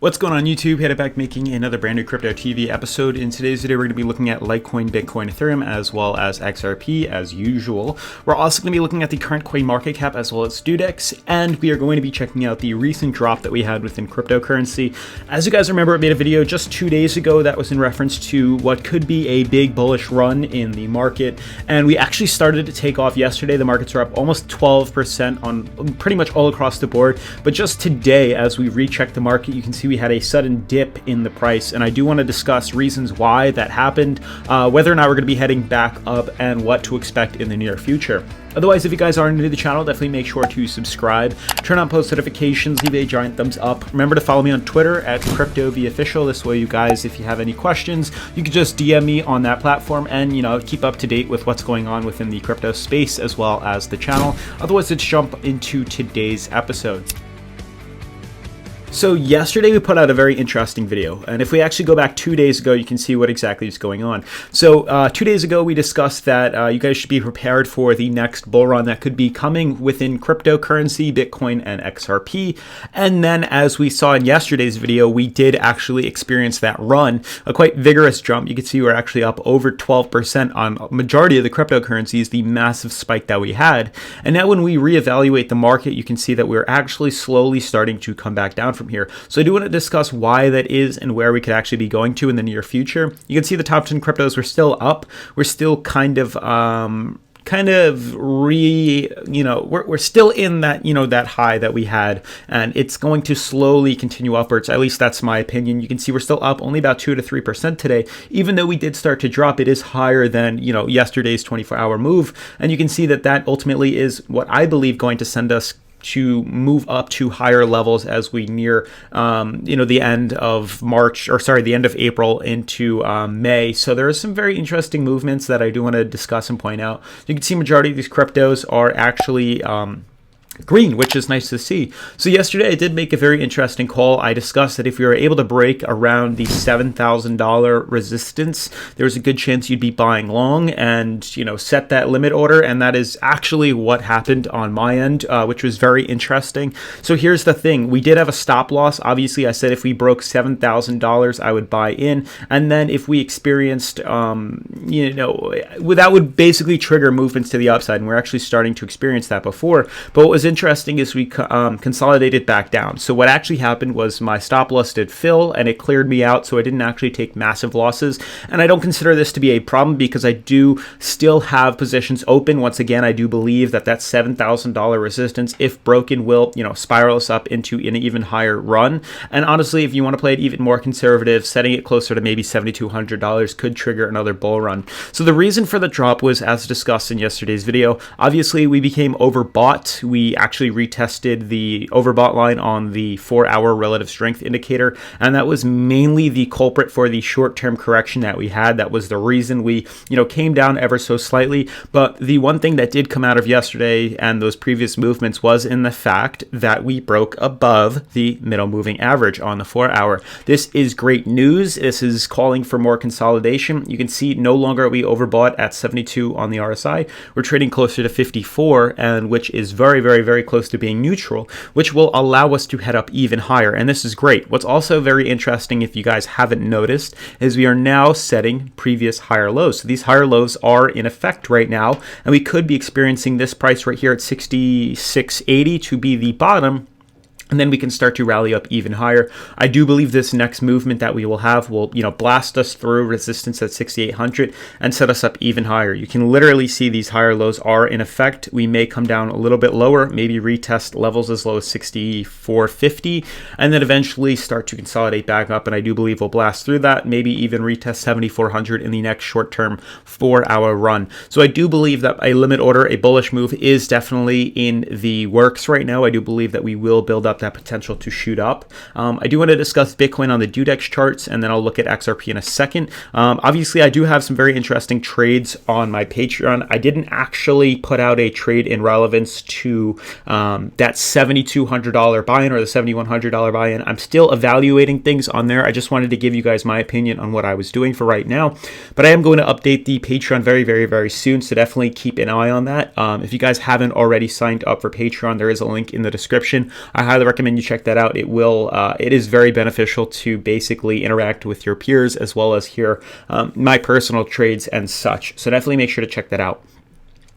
What's going on YouTube? Headed back making another brand new Crypto TV episode. In today's video, we're going to be looking at Litecoin, Bitcoin, Ethereum, as well as XRP as usual. We're also going to be looking at the current coin market cap as well as DueDEX, and we are going to be checking out the recent drop that we had within cryptocurrency. As you guys remember, I made a video just 2 days ago that was in reference to what could be a big bullish run in the market, and we actually started to take off yesterday. The markets are up almost 12% on pretty much all across the board, but just today, as we recheck the market, you can see we had a sudden dip in the price, and I do want to discuss reasons why that happened, whether or not we're going to be heading back up, and what to expect in the near future. Otherwise, if you guys are new to the channel, definitely make sure to subscribe, turn on post notifications, leave a giant thumbs up. Remember to follow me on Twitter at CryptoVOfficial. This way, you guys, if you have any questions, you can just DM me on that platform and, keep up to date with what's going on within the crypto space as well as the channel. Otherwise, let's jump into today's episode. So yesterday we put out a very interesting video, and if we actually go back 2 days ago, you can see what exactly is going on. So 2 days ago we discussed that you guys should be prepared for the next bull run that could be coming within cryptocurrency, Bitcoin, and XRP. And then, as we saw in yesterday's video, we did actually experience that run, a quite vigorous jump. You can see we're actually up over 12% on a majority of the cryptocurrencies, the massive spike that we had. And now when we reevaluate the market, you can see that we're actually slowly starting to come back down from here. So I do want to discuss why that is and where we could actually be going to in the near future. You can see the top 10 cryptos were still up. We're still we're still in that, that high that we had, and it's going to slowly continue upwards. At least that's my opinion. You can see we're still up only about 2 to 3% today. Even though we did start to drop, it is higher than, yesterday's 24-hour move. And you can see that that ultimately is what I believe going to send us to move up to higher levels as we near, the end of the end of April into May. So there are some very interesting movements that I do want to discuss and point out. You can see majority of these cryptos are actually green, which is nice to see. So yesterday I did make a very interesting call. I discussed that if we were able to break around the $7,000 resistance, there's a good chance you'd be buying long and, set that limit order. And that is actually what happened on my end, which was very interesting. So here's the thing. We did have a stop loss. Obviously, I said if we broke $7,000, I would buy in. And then if we experienced, that would basically trigger movements to the upside. And we're actually starting to experience that before. But what was interesting is we consolidated back down. So what actually happened was my stop loss did fill and it cleared me out, so I didn't actually take massive losses. And I don't consider this to be a problem because I do still have positions open. Once again, I do believe that that $7,000 resistance, if broken, will spiral us up into an even higher run. And honestly, if you want to play it even more conservative, setting it closer to maybe $7,200 could trigger another bull run. So the reason for the drop was, as discussed in yesterday's video, obviously we became overbought. We actually retested the overbought line on the 4-hour relative strength indicator, and that was mainly the culprit for the short-term correction that we had. That was the reason we came down ever so slightly. But the one thing that did come out of yesterday and those previous movements was in the fact that we broke above the middle moving average on the 4-hour. This is great news. This is calling for more consolidation. You can see no longer are we overbought at 72 on the RSI. We're trading closer to 54, and which is very, very, very close to being neutral, which will allow us to head up even higher. And this is great. What's also very interesting, if you guys haven't noticed, is we are now setting previous higher lows. So these higher lows are in effect right now, and we could be experiencing this price right here at 66.80 to be the bottom. And then we can start to rally up even higher. I do believe this next movement that we will have will, blast us through resistance at 6,800 and set us up even higher. You can literally see these higher lows are in effect. We may come down a little bit lower, maybe retest levels as low as 6,450, and then eventually start to consolidate back up. And I do believe we'll blast through that, maybe even retest 7,400 in the next short-term 4-hour run. So I do believe that a limit order, a bullish move, is definitely in the works right now. I do believe that we will build up that potential to shoot up. I do want to discuss Bitcoin on the DueDEX charts, and then I'll look at XRP in a second. Obviously, I do have some very interesting trades on my Patreon. I didn't actually put out a trade in relevance to that $7,200 buy-in or the $7,100 buy-in. I'm still evaluating things on there. I just wanted to give you guys my opinion on what I was doing for right now, but I am going to update the Patreon very, very, very soon, so definitely keep an eye on that. If you guys haven't already signed up for Patreon, there is a link in the description. I highly recommend you check that out. It is very beneficial to basically interact with your peers as well as hear my personal trades and such. So definitely make sure to check that out.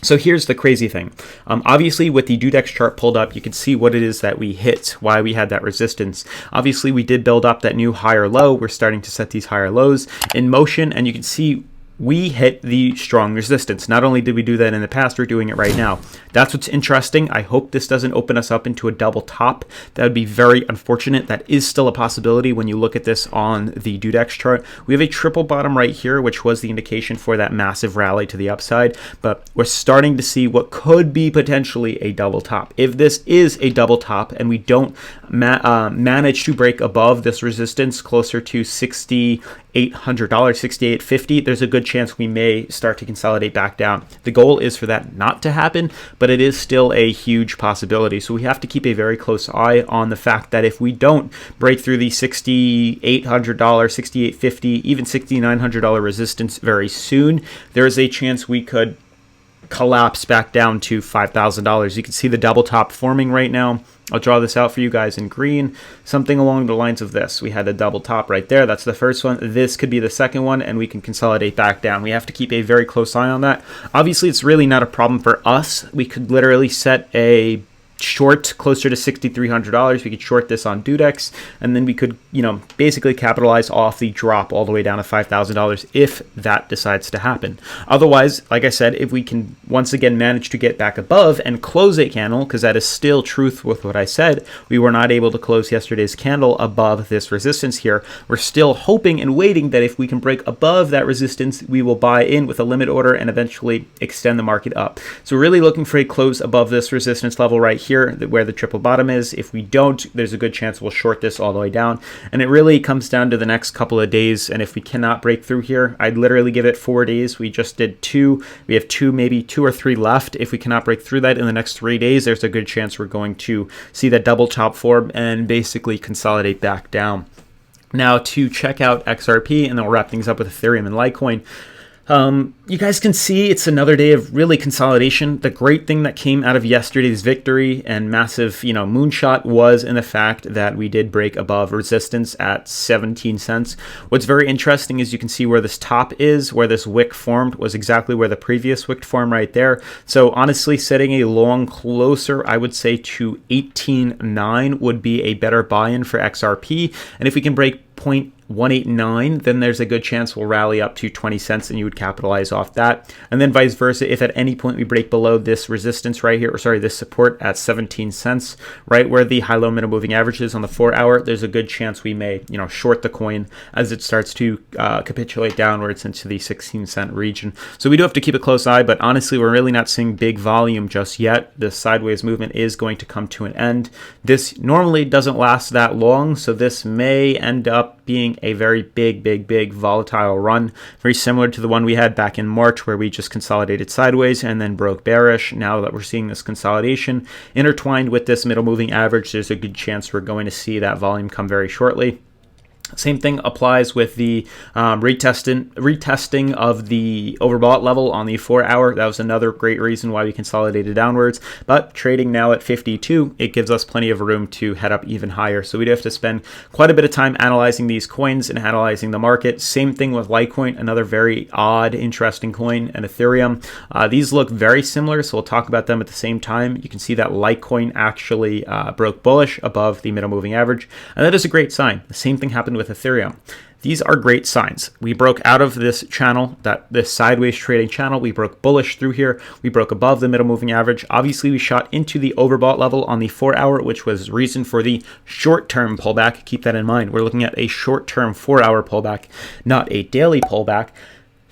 So here's the crazy thing. Obviously, with the DueDEX chart pulled up, you can see what it is that we hit, why we had that resistance. Obviously, we did build up that new higher low. We're starting to set these higher lows in motion, and you can see we hit the strong resistance. Not only did we do that in the past, we're doing it right now. That's what's interesting. I hope this doesn't open us up into a double top. That would be very unfortunate. That is still a possibility when you look at this on the DueDEX chart. We have a triple bottom right here, which was the indication for that massive rally to the upside, but we're starting to see what could be potentially a double top. If this is a double top and we don't manage to break above this resistance closer to $6,800, $6,850, there's a good chance we may start to consolidate back down. The goal is for that not to happen, but it is still a huge possibility. So we have to keep a very close eye on the fact that if we don't break through the $6,800, $6,850, even $6,900 resistance very soon, there is a chance we could collapse back down to $5,000. You can see the double top forming right now. I'll draw this out for you guys in green, something along the lines of this. We had a double top right there. That's the first one. This could be the second one, and we can consolidate back down. We have to keep a very close eye on that. Obviously, it's really not a problem for us. We could literally set a short closer to $6,300. We could short this on DueDEX, and then we could, basically capitalize off the drop all the way down to $5,000 if that decides to happen. Otherwise, like I said, if we can once again manage to get back above and close a candle, because that is still truth with what I said, we were not able to close yesterday's candle above this resistance here. We're still hoping and waiting that if we can break above that resistance, we will buy in with a limit order and eventually extend the market up. So we're really looking for a close above this resistance level right here where the triple bottom is. If we don't, there's a good chance we'll short this all the way down, and it really comes down to the next couple of days. And if we cannot break through here, I'd literally give it 4 days. We just did 2. We have 2, maybe 2 or 3 left. If we cannot break through that in the next 3 days, there's a good chance we're going to see that double top form and basically consolidate back down. Now to check out XRP, and then we'll wrap things up with Ethereum and Litecoin. You guys can see it's another day of really consolidation. The great thing that came out of yesterday's victory and massive, moonshot was in the fact that we did break above resistance at 17 cents. What's very interesting is you can see where this top is, where this wick formed was exactly where the previous wick formed right there. So honestly, setting a long closer, I would say to 18.9 would be a better buy-in for XRP. And if we can break 0.189, then there's a good chance we'll rally up to 20 cents and you would capitalize off that. And then vice versa, if at any point we break below this resistance right here, this support at 17 cents, right where the high-low middle moving average is on the 4-hour, there's a good chance we may, short the coin as it starts to capitulate downwards into the 16-cent region. So we do have to keep a close eye, but honestly, we're really not seeing big volume just yet. The sideways movement is going to come to an end. This normally doesn't last that long, so this may end up being a very big volatile run, very similar to the one we had back in March where we just consolidated sideways and then broke bearish. Now that we're seeing this consolidation intertwined with this middle moving average, there's a good chance we're going to see that volume come very shortly. Same thing applies with the retesting of the overbought level on the 4-hour. That was another great reason why we consolidated downwards. But trading now at 52, it gives us plenty of room to head up even higher. So we do have to spend quite a bit of time analyzing these coins and analyzing the market. Same thing with Litecoin, another very odd, interesting coin, and Ethereum. These look very similar, so we'll talk about them at the same time. You can see that Litecoin actually broke bullish above the middle moving average, and that is a great sign. The same thing happened with Ethereum. These are great signs. We broke out of this channel, this sideways trading channel. We broke bullish through here. We broke above the middle moving average. Obviously, we shot into the overbought level on the 4-hour, which was reason for the short-term pullback. Keep that in mind. We're looking at a short-term 4-hour pullback, not a daily pullback.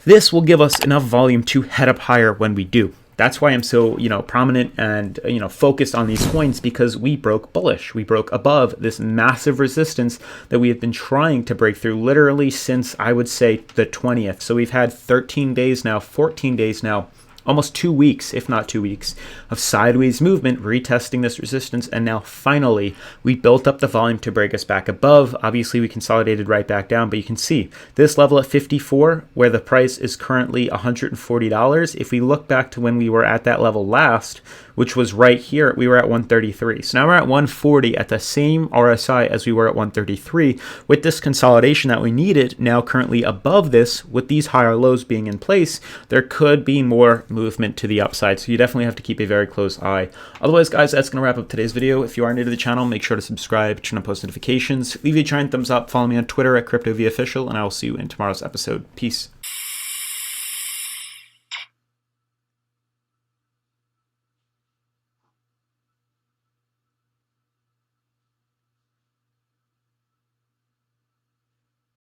This will give us enough volume to head up higher when we do. That's why I'm so, prominent and, focused on these coins, because we broke bullish. We broke above this massive resistance that we have been trying to break through literally since, I would say, the 20th. So we've had 13 days now, 14 days now almost 2 weeks, if not 2 weeks, of sideways movement, retesting this resistance, and now finally we built up the volume to break us back above. Obviously we consolidated right back down, but you can see this level at 54 where the price is currently $140. If we look back to when we were at that level last, which was right here, we were at 133. So now we're at 140 at the same RSI as we were at 133 with this consolidation that we needed. Now currently above this, with these higher lows being in place, there could be more movement to the upside. So you definitely have to keep a very close eye. Otherwise, guys, that's going to wrap up today's video. If you are new to the channel, make sure to subscribe, turn on post notifications, leave a giant thumbs up, follow me on Twitter at CryptoVOfficial, and I will see you in tomorrow's episode. Peace.